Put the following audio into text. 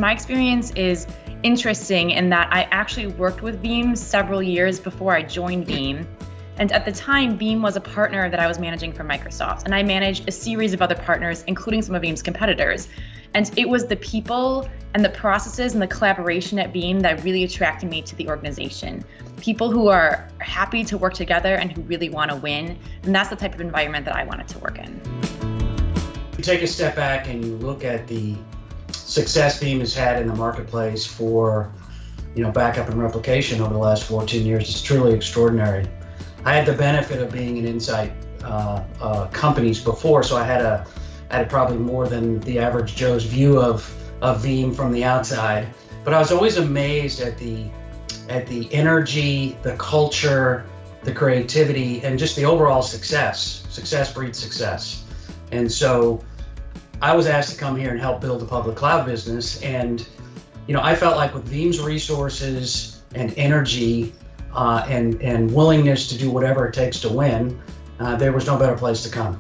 my experience is interesting in that I actually worked with Veeam several years before I joined Veeam. And at the time, Veeam was a partner that I was managing for Microsoft. And I managed a series of other partners, including some of Veeam's competitors. And it was the people and the processes and the collaboration at Veeam that really attracted me to the organization. People who are happy to work together and who really want to win. And that's the type of environment that I wanted to work in. You take a step back and you look at the success Veeam has had in the marketplace for, backup and replication over the last 14 years. It's truly extraordinary. I had the benefit of being in Insight companies before, so I had probably more than the average Joe's view of Veeam from the outside. But I was always amazed at the energy, the culture, the creativity, and just the overall success. Success breeds success. And so I was asked to come here and help build the public cloud business. And, I felt like with Veeam's resources and energy and willingness to do whatever it takes to win, there was no better place to come.